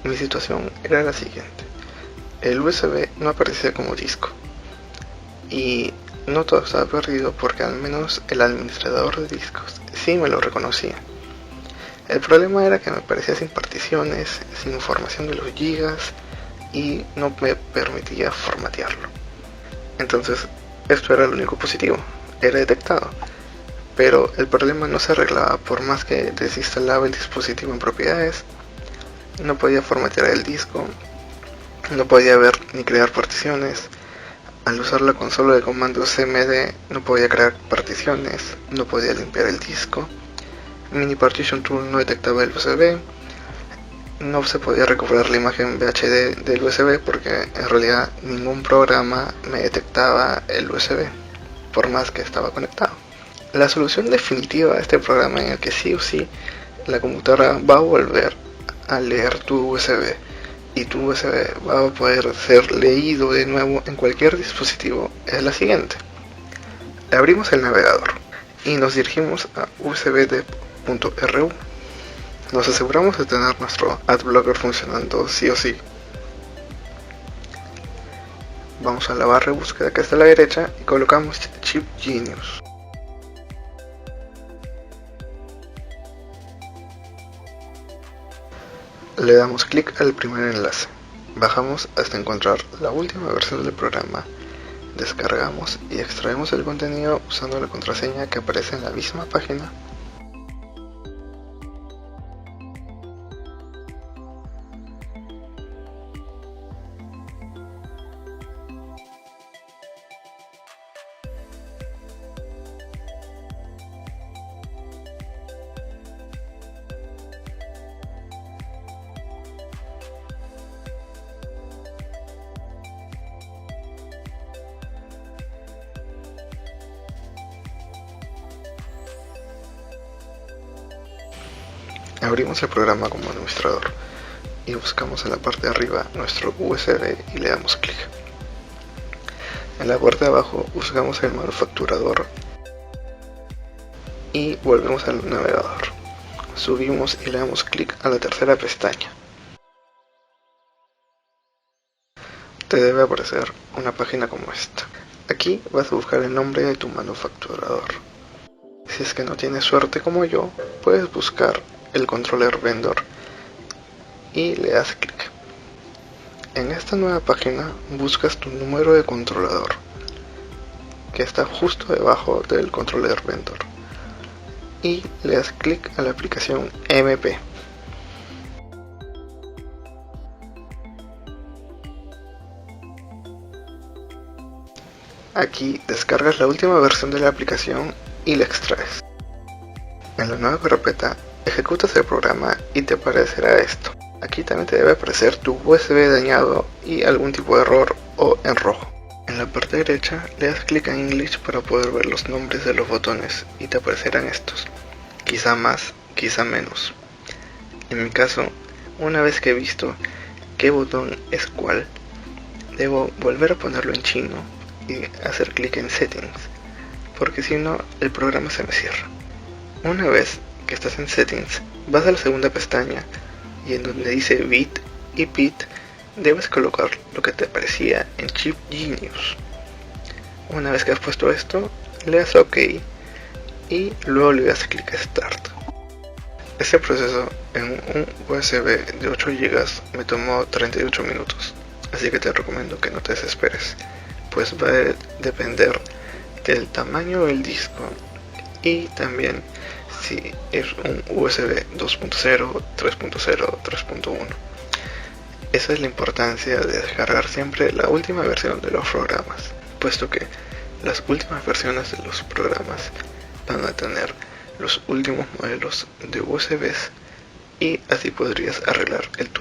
Mi situación era la siguiente: el USB no aparecía como disco, y no todo estaba perdido porque al menos el administrador de discos sí me lo reconocía. El problema era que me aparecía sin particiones, sin información de los gigas, y no me permitía formatearlo. Entonces, esto era lo único positivo, era detectado. Pero el problema no se arreglaba por más que desinstalaba el dispositivo en propiedades. No podía formatear el disco, no podía ver ni crear particiones. Al usar la consola de comandos CMD no podía crear particiones, no podía limpiar el disco. Mini Partition Tool no detectaba el USB. No se podía recuperar la imagen VHD del USB porque en realidad ningún programa me detectaba el USB, por más que estaba conectado. La solución definitiva a este programa, en el que sí o sí la computadora va a volver a leer tu USB y tu USB va a poder ser leído de nuevo en cualquier dispositivo, es la siguiente. Abrimos el navegador y nos dirigimos a usbd.ru. Nos aseguramos de tener nuestro adblocker funcionando sí o sí. Vamos a la barra de búsqueda que está a la derecha y colocamos Chip Genius. Le damos clic al primer enlace. Bajamos hasta encontrar la última versión del programa. Descargamos y extraemos el contenido usando la contraseña que aparece en la misma página. Abrimos el programa como administrador y buscamos en la parte de arriba nuestro USB y le damos clic. En la parte de abajo buscamos el manufacturador y volvemos al navegador. Subimos y le damos clic a la tercera pestaña. Te debe aparecer una página como esta. Aquí vas a buscar el nombre de tu manufacturador. Si es que no tienes suerte como yo, puedes buscar el controller vendor y le das clic. En esta nueva página buscas tu número de controlador, que está justo debajo del controller vendor, y le das clic a la aplicación MP. Aquí descargas la última versión de la aplicación y la extraes. En la nueva carpeta ejecutas el programa y te aparecerá esto. Aquí también te debe aparecer tu USB dañado y algún tipo de error o en rojo. En la parte derecha le das clic en English para poder ver los nombres de los botones y te aparecerán estos. Quizá más, quizá menos. En mi caso, una vez que he visto qué botón es cuál, debo volver a ponerlo en chino y hacer clic en Settings, porque si no el programa se me cierra. Una vez que estás en Settings, vas a la segunda pestaña y en donde dice Bit y Bit debes colocar lo que te aparecía en Chip Genius. Una vez que has puesto esto, le das OK y luego le das clic a Start. Este proceso en un USB de 8 GB me tomó 38 minutos, así que te recomiendo que no te desesperes, pues va a depender del tamaño del disco y también si es un USB 2.0, 3.0, 3.1. Esa es la importancia de descargar siempre la última versión de los programas, puesto que las últimas versiones de los programas van a tener los últimos modelos de USBs y así podrías arreglar el tuyo.